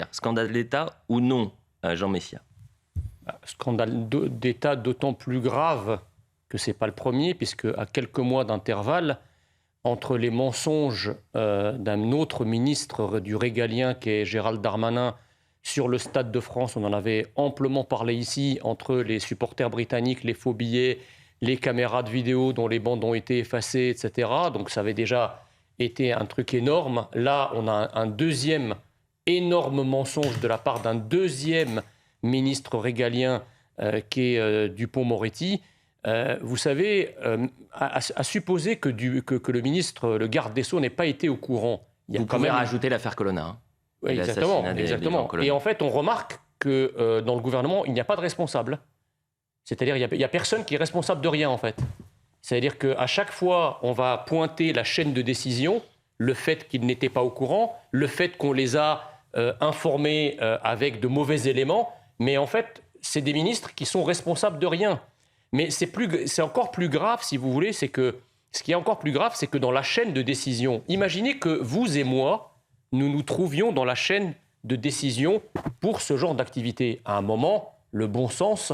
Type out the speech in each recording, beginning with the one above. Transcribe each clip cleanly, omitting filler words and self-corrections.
Messia. Scandale d'État ou non, Jean Messia? Scandale d'État d'autant plus grave que ce n'est pas le premier, puisque à quelques mois d'intervalle, entre les mensonges d'un autre ministre du Régalien, qui est Gérald Darmanin, sur le Stade de France, on en avait amplement parlé ici, entre les supporters britanniques, les faux billets, les caméras de vidéo dont les bandes ont été effacées, etc. Donc ça avait déjà été un truc énorme. Là, on a un deuxième énorme mensonge de la part d'un deuxième ministre régalien qui est Dupond-Moretti. Vous savez, à supposer que le ministre, le garde des Sceaux, n'ait pas été au courant. Vous pouvez rajouter l'affaire Colonna. Hein. Oui, exactement. Et en fait, on remarque que dans le gouvernement, il n'y a pas de responsable. C'est-à-dire qu'il n'y a personne qui est responsable de rien, en fait. C'est-à-dire qu'à chaque fois, on va pointer la chaîne de décision, le fait qu'ils n'étaient pas au courant, le fait qu'on les a informés avec de mauvais éléments, mais en fait, c'est des ministres qui sont responsables de rien. Mais c'est encore plus grave, si vous voulez, ce qui est encore plus grave, c'est que dans la chaîne de décision, imaginez que vous et moi, nous nous trouvions dans la chaîne de décision pour ce genre d'activité. À un moment, le bon sens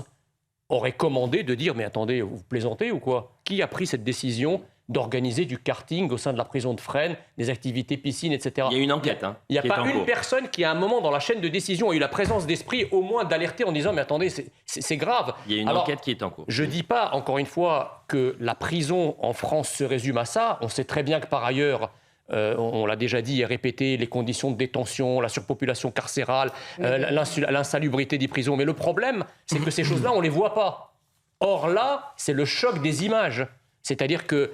aurait commandé de dire « Mais attendez, vous plaisantez ou quoi ? Qui a pris cette décision d'organiser du karting au sein de la prison de Fresnes, des activités piscines, etc. » Il y a une enquête. Il n'y a pas une personne qui, à un moment, dans la chaîne de décision, a eu la présence d'esprit au moins d'alerter en disant « Mais attendez, c'est grave. » Il y a une enquête qui est en cours. Je ne dis pas, encore une fois, que la prison en France se résume à ça. On sait très bien que, par ailleurs, on l'a déjà dit et répété, les conditions de détention, la surpopulation carcérale, l'insalubrité des prisons. Mais le problème, c'est que ces choses-là, on ne les voit pas. Or là, c'est le choc des images. C'est-à-dire que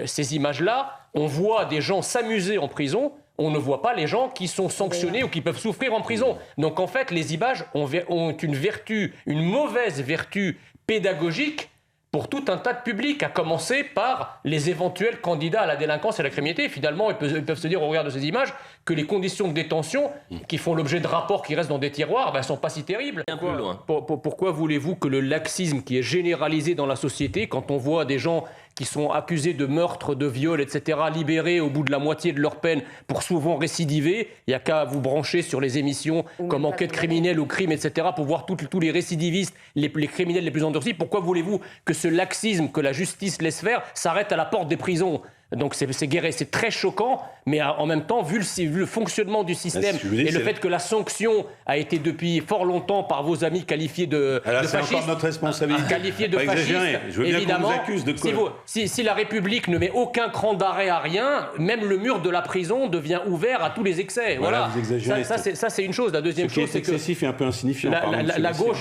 ces images-là, on voit des gens s'amuser en prison, on ne voit pas les gens qui sont sanctionnés ou qui peuvent souffrir en prison. Donc en fait, les images ont une vertu, une mauvaise vertu pédagogique pour tout un tas de publics, à commencer par les éventuels candidats à la délinquance et à la criminalité. Finalement, ils peuvent se dire au regard de ces images que les conditions de détention qui font l'objet de rapports qui restent dans des tiroirs ne sont pas si terribles. Un peu loin. Pourquoi voulez-vous que le laxisme qui est généralisé dans la société, quand on voit des gens qui sont accusés de meurtre, de viol, etc., libérés au bout de la moitié de leur peine pour souvent récidiver, il n'y a qu'à vous brancher sur les émissions comme Enquête criminelle ou Crime, etc., pour voir tous les récidivistes, les criminels les plus endurcis. Pourquoi voulez-vous que ce laxisme que la justice laisse faire s'arrête à la porte des prisons ? Donc c'est très choquant, mais en même temps, vu le fonctionnement du système et le fait que la sanction a été depuis fort longtemps par vos amis qualifiés de fascistes, c'est encore notre responsabilité. Qualifiés de fascistes, je veux bien évidemment, qu'on vous accuse de quoi. Si la République ne met aucun cran d'arrêt à rien, même le mur de la prison devient ouvert à tous les excès. Voilà. Vous exagérez. Ça, c'est une chose. La deuxième chose, c'est que excessif et un peu insignifiant.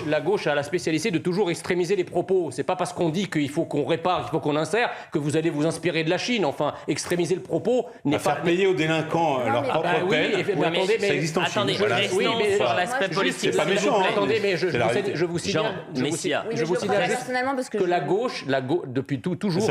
La gauche a la spécialité de toujours extrémiser les propos. C'est pas parce qu'on dit qu'il faut qu'on répare, qu'il faut qu'on insère, que vous allez vous inspirer de la Chine. Enfin, extrémiser le propos n'est pas... Faire payer aux délinquants leur propre peine, ça existe en Chine. Restons sur l'aspect politique. C'est pas méchant. Attendez, mais je vous signale juste que la gauche, depuis toujours,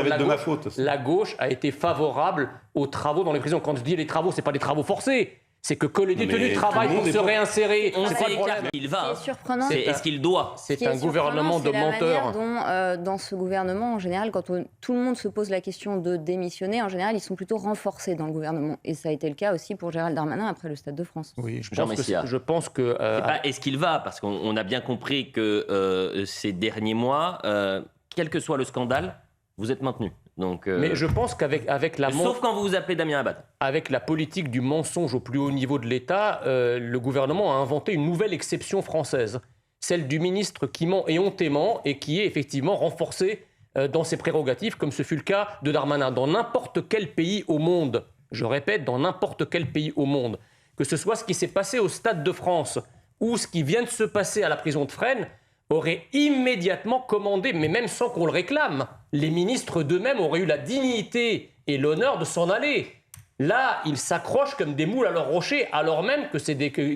la gauche a été favorable aux travaux dans les prisons. Quand je dis les travaux, c'est pas des travaux forcés. C'est que les détenus travaillent pour se réinsérer. On c'est sait pas le problème. qu'il va. C'est surprenant. Est-ce qu'il doit? C'est un gouvernement de menteurs. Dans ce gouvernement, en général, quand tout le monde se pose la question de démissionner, en général, ils sont plutôt renforcés dans le gouvernement. Et ça a été le cas aussi pour Gérald Darmanin après le Stade de France. Oui, je pense que... Est-ce qu'il va? Parce qu'on a bien compris que ces derniers mois, quel que soit le scandale, vous êtes maintenu. Donc, mais je pense qu'avec la... Sauf quand vous vous appelez Damien Abad. Avec la politique du mensonge au plus haut niveau de l'État, le gouvernement a inventé une nouvelle exception française, celle du ministre qui ment éhontément et qui est effectivement renforcé dans ses prérogatives, comme ce fut le cas de Darmanin. Dans n'importe quel pays au monde, je répète, dans n'importe quel pays au monde, que ce soit ce qui s'est passé au Stade de France ou ce qui vient de se passer à la prison de Fresnes, aurait immédiatement commandé, mais même sans qu'on le réclame, les ministres d'eux-mêmes auraient eu la dignité et l'honneur de s'en aller. Là, ils s'accrochent comme des moules à leur rocher, alors même que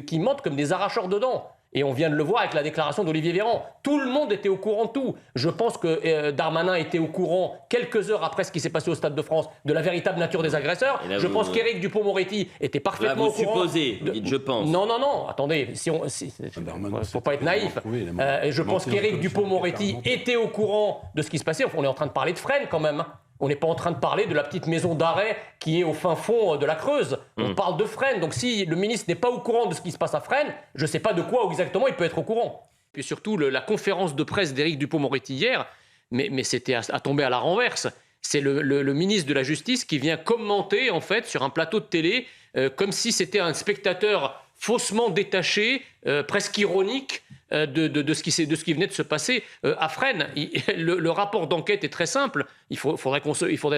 qu'ils mentent comme des arracheurs de dents. Et on vient de le voir avec la déclaration d'Olivier Véran. Tout le monde était au courant de tout. Je pense que Darmanin était au courant, quelques heures après ce qui s'est passé au Stade de France, de la véritable nature des agresseurs. Je pense qu'Éric Dupond-Moretti était parfaitement au courant. Vous dites je pense. Non, attendez. Faut pas être naïf. Je pense qu'Éric Dupond-Moretti était au courant de ce qui se passait. On est en train de parler de Fresnes quand même. On n'est pas en train de parler de la petite maison d'arrêt qui est au fin fond de la Creuse. On parle de Fresnes. Donc si le ministre n'est pas au courant de ce qui se passe à Fresnes, je ne sais pas de quoi exactement il peut être au courant. Puis surtout, la conférence de presse d'Éric Dupond-Moretti hier, mais c'était à tomber à la renverse. C'est le ministre de la Justice qui vient commenter, en fait, sur un plateau de télé, comme si c'était un spectateur faussement détaché, presque ironique, de ce qui venait de se passer à Fresnes. Le rapport d'enquête est très simple. Il faudrait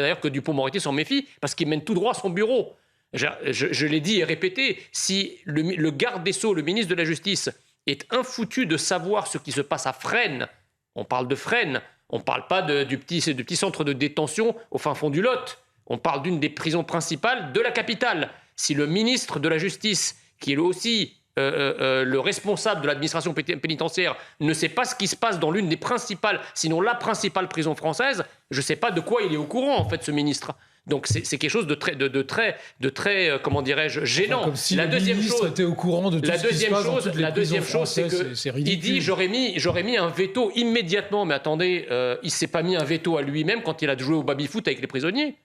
d'ailleurs que Dupond-Moretti s'en méfie, parce qu'il mène tout droit à son bureau. Je l'ai dit et répété, si le garde des Sceaux, le ministre de la Justice, est infoutu de savoir ce qui se passe à Fresnes, on parle de Fresnes, on ne parle pas du petit centre de détention au fin fond du Lot, on parle d'une des prisons principales de la capitale. Si le ministre de la Justice, qui est aussi le responsable de l'administration pénitentiaire, ne sait pas ce qui se passe dans l'une des principales, sinon la principale prison française, je ne sais pas de quoi il est au courant, en fait, ce ministre. Donc c'est quelque chose de très comment dirais-je, gênant. Enfin, comme si le ministre était au courant de tout ce qui se passe dans toutes les prisons françaises, c'est ridicule. Il dit j'aurais mis un veto immédiatement, mais attendez, il s'est pas mis un veto à lui-même quand il a joué au baby-foot avec les prisonniers.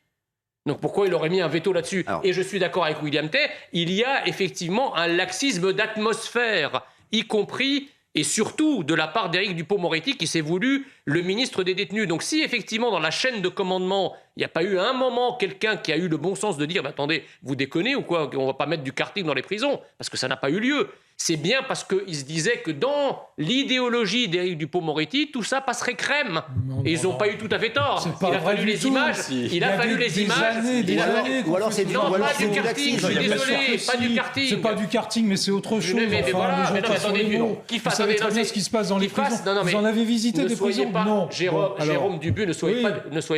Donc pourquoi il aurait mis un veto là-dessus ? Et je suis d'accord avec William Tay, il y a effectivement un laxisme d'atmosphère, y compris et surtout de la part d'Éric Dupond-Moretti qui s'est voulu le ministre des détenus. Donc si effectivement dans la chaîne de commandement, il n'y a pas eu à un moment quelqu'un qui a eu le bon sens de dire « attendez, vous déconnez ou quoi ? On ne va pas mettre du karting dans les prisons » parce que ça n'a pas eu lieu. C'est bien parce qu'il se disait que dans l'idéologie d'Éric Dupond-Moretti, tout ça passerait crème. Et ils n'ont pas eu tout à fait tort. Il a fallu les images. Il a fallu les images. Ou alors c'est du karting. Je suis désolé, pas du karting. C'est pas du karting, mais c'est autre chose. Mais voilà, mais attendez, vous savez très bien ce qui se passe dans les prisons. Vous en avez visité des prisons ? Non. Jérôme Dubu, ne soyez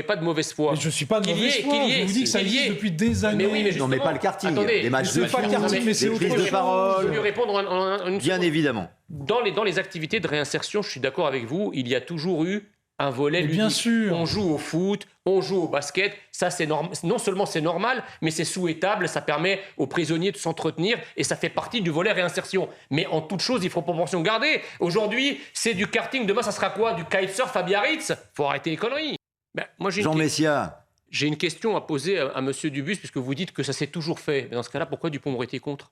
pas de mauvaise foi. Mais je ne suis pas de mauvaise foi. Je vous dis que ça existe depuis des années. Non, mais pas le karting. Des matchs de foot, des prises de parole. Je vais lui répondre bien évidemment. Dans les activités de réinsertion, je suis d'accord avec vous, il y a toujours eu un volet ludique. Bien sûr. On joue au foot, on joue au basket, ça c'est non seulement c'est normal, mais c'est souhaitable, ça permet aux prisonniers de s'entretenir et ça fait partie du volet réinsertion. Mais en toute chose, il faut proportion garder. Aujourd'hui, c'est du karting, demain ça sera quoi ? Du kitesurf à Biarritz ? Faut arrêter les conneries. Moi, Jean Messia. J'ai une question à poser à M. Dubus, puisque vous dites que ça s'est toujours fait. Mais dans ce cas-là, pourquoi Dupond-Moretti est contre ?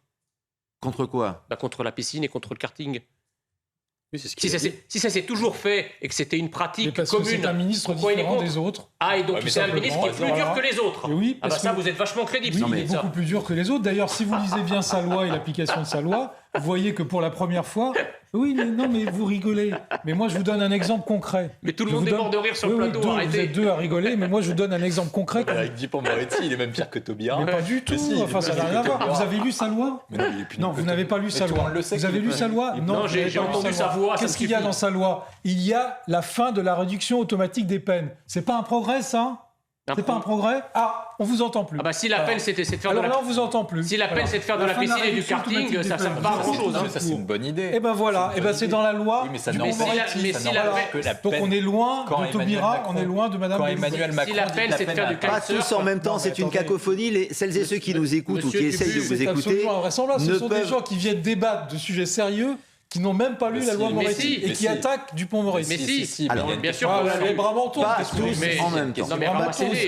Contre quoi ? Contre la piscine et contre le karting. Oui, c'est ce si ça s'est toujours fait et que c'était une pratique parce commune, que c'est un ministre différent des autres. Ah, et donc c'est un ministre qui est plus dur que les autres. Oui, ça, vous êtes vachement crédible. Oui, il est beaucoup plus dur que les autres. D'ailleurs, si vous lisez bien sa loi et l'application de sa loi, vous voyez que pour la première fois... Oui, mais vous rigolez. Mais moi, je vous donne un exemple concret. Mais tout le monde est mort de rire sur le plateau. Vous êtes deux à rigoler, mais moi, je vous donne un exemple concret. Avec Dupond-Moretti, il est même pire que Taubira. Mais pas du tout. Enfin, ça n'a rien à voir. Vous avez lu sa loi ? Non, vous n'avez pas lu sa loi. Vous avez lu sa loi ? Non, j'ai entendu sa voix. Qu'est-ce qu'il y a dans sa loi ? Il y a la fin de la réduction automatique des peines. C'est pas un progrès, ça ? C'est pas un progrès ? Ah, on vous entend plus. Si la peine c'est de faire alors là, on vous entend plus. Si la peine c'est de faire de la piscine et du karting, ça ne va pas grand-chose. Ça, c'est une bonne idée. Et ben voilà, c'est dans la loi. Oui, mais ça donc on est loin de Taubira, on est loin de Madame. Quand Emmanuel Macron dit la peine c'est de faire du pas tous en même temps, c'est une cacophonie. Celles et ceux qui nous écoutent ou qui essayent de vous écouter, ce sont des gens qui viennent débattre de sujets sérieux, qui n'ont même pas lu la loi Moretti et qui attaquent Dupond-Moretti. Mais si, alors bien sûr. Les bras mentons. Pas tous en même temps.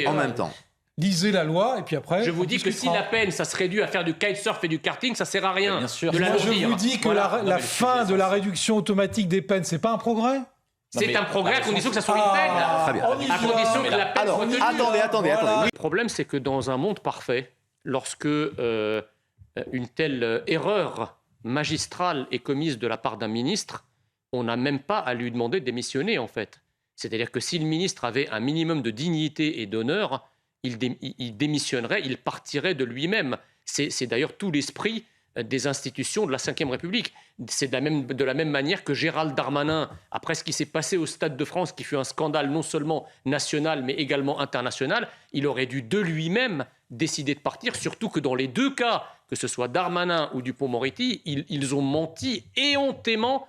En même temps. Lisez la loi et puis après. Je vous dis que si la peine, ça se réduit à faire du kitesurf et du karting, ça sert à rien. Bien sûr. Moi, je vous dis que la fin de la réduction automatique des peines, c'est pas un progrès ? C'est un progrès à condition que ça soit une peine. Très bien. À condition que la peine soit tenue. Attendez. Le problème, c'est que dans un monde parfait, lorsque une telle erreur magistrale est commise de la part d'un ministre, on n'a même pas à lui demander de démissionner, en fait. C'est-à-dire que si le ministre avait un minimum de dignité et d'honneur, il démissionnerait, il partirait de lui-même. C'est d'ailleurs tout l'esprit des institutions de la Ve République. C'est de la même manière que Gérald Darmanin, après ce qui s'est passé au Stade de France, qui fut un scandale non seulement national, mais également international, il aurait dû de lui-même décider de partir, surtout que dans les deux cas, que ce soit Darmanin ou Dupond-Moretti, ils ont menti éhontément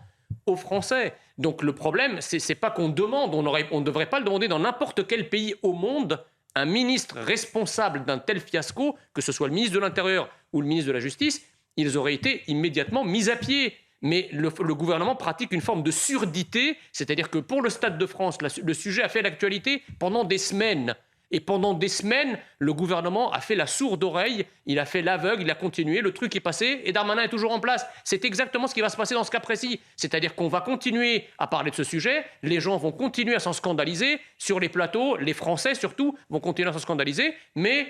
aux Français. Donc le problème, c'est pas qu'on demande, on ne devrait pas le demander dans n'importe quel pays au monde, un ministre responsable d'un tel fiasco, que ce soit le ministre de l'Intérieur ou le ministre de la Justice, ils auraient été immédiatement mis à pied. Mais le gouvernement pratique une forme de surdité, c'est-à-dire que pour le Stade de France, le sujet a fait l'actualité pendant des semaines. Et pendant des semaines, le gouvernement a fait la sourde oreille, il a fait l'aveugle, il a continué, le truc est passé et Darmanin est toujours en place. C'est exactement ce qui va se passer dans ce cas précis. C'est-à-dire qu'on va continuer à parler de ce sujet, les gens vont continuer à s'en scandaliser, sur les plateaux, les Français surtout vont continuer à s'en scandaliser, mais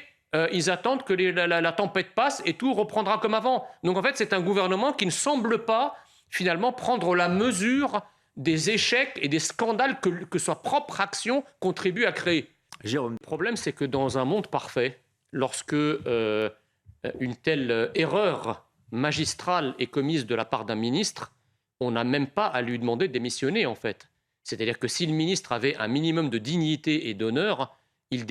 ils attendent que la tempête passe et tout reprendra comme avant. Donc en fait, c'est un gouvernement qui ne semble pas finalement prendre la mesure des échecs et des scandales que sa propre action contribue à créer. Jérôme. Le problème, c'est que dans un monde parfait, lorsque une telle erreur magistrale est commise de la part d'un ministre, on n'a même pas à lui demander de démissionner, en fait. C'est-à-dire que si le ministre avait un minimum de dignité et d'honneur, il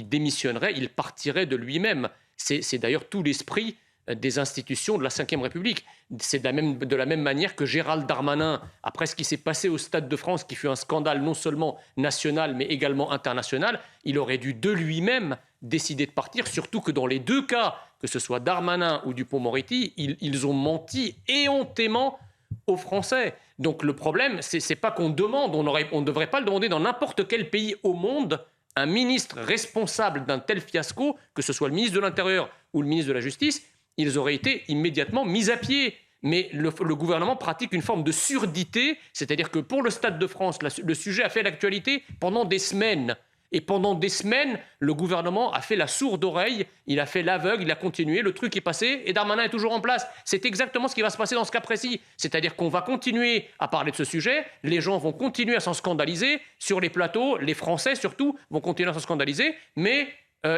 démissionnerait, il partirait de lui-même. C'est d'ailleurs tout l'esprit des institutions de la Ve République. C'est de la même manière que Gérald Darmanin, après ce qui s'est passé au Stade de France, qui fut un scandale non seulement national, mais également international, il aurait dû de lui-même décider de partir, surtout que dans les deux cas, que ce soit Darmanin ou Dupond-Moretti, ils ont menti éhontément aux Français. Donc le problème, c'est pas qu'on demande, on ne devrait pas le demander dans n'importe quel pays au monde, un ministre responsable d'un tel fiasco, que ce soit le ministre de l'Intérieur ou le ministre de la Justice, ils auraient été immédiatement mis à pied. Mais le gouvernement pratique une forme de surdité, c'est-à-dire que pour le Stade de France, le sujet a fait l'actualité pendant des semaines. Et pendant des semaines, le gouvernement a fait la sourde oreille, il a fait l'aveugle, il a continué, le truc est passé et Darmanin est toujours en place. C'est exactement ce qui va se passer dans ce cas précis. C'est-à-dire qu'on va continuer à parler de ce sujet, les gens vont continuer à s'en scandaliser, sur les plateaux, les Français surtout vont continuer à s'en scandaliser, mais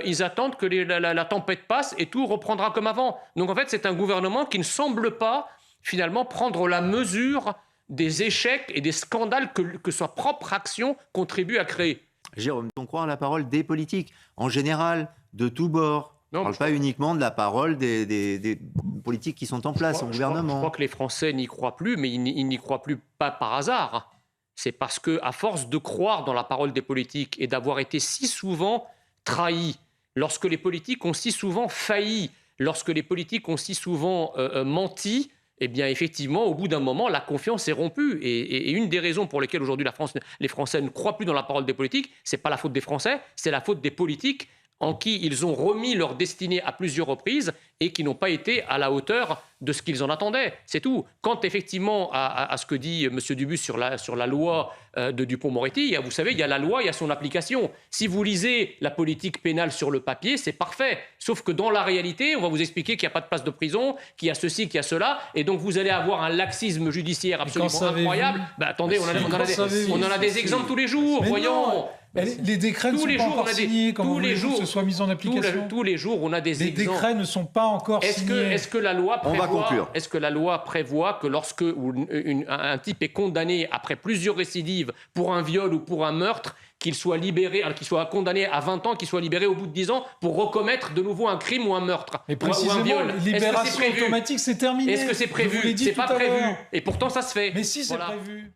ils attendent que la tempête passe et tout reprendra comme avant. Donc en fait, c'est un gouvernement qui ne semble pas finalement prendre la mesure des échecs et des scandales que sa propre action contribue à créer. Jérôme, on croit à la parole des politiques, en général, de tous bords. On ne parle pas uniquement de la parole des politiques qui sont en place au gouvernement. Je crois que les Français n'y croient plus, mais ils n'y croient plus pas par hasard. C'est parce qu'à force de croire dans la parole des politiques et d'avoir été si souvent trahis, lorsque les politiques ont si souvent failli, lorsque les politiques ont si souvent menti, eh bien, effectivement, au bout d'un moment, la confiance est rompue. Et une des raisons pour lesquelles aujourd'hui les Français ne croient plus dans la parole des politiques, ce n'est pas la faute des Français, c'est la faute des politiques en qui ils ont remis leur destinée à plusieurs reprises et qui n'ont pas été à la hauteur de ce qu'ils en attendaient. C'est tout. Quant effectivement à ce que dit M. Dubus sur la loi de Dupond-Moretti, vous savez, il y a la loi, il y a son application. Si vous lisez la politique pénale sur le papier, c'est parfait. Sauf que dans la réalité, on va vous expliquer qu'il n'y a pas de place de prison, qu'il y a ceci, qu'il y a cela, et donc vous allez avoir un laxisme judiciaire absolument incroyable. Attendez, on en a des exemples tous les jours, mais voyons. Non. Les décrets ne sont pas encore signés, comme vous voulez que ce soit mis en application. Tous les jours, on a des exemples. Les décrets ne sont pas encore signés. Est-ce que la loi prévoit que lorsque un type est condamné après plusieurs récidives pour un viol ou pour un meurtre, qu'il soit libéré, qu'il soit condamné à 20 ans, qu'il soit libéré au bout de 10 ans pour recommettre de nouveau un crime ou un meurtre mais ou un viol. Libération automatique, c'est terminé. Est-ce que c'est prévu? C'est pas prévu. Et pourtant, ça se fait. Mais si, c'est prévu.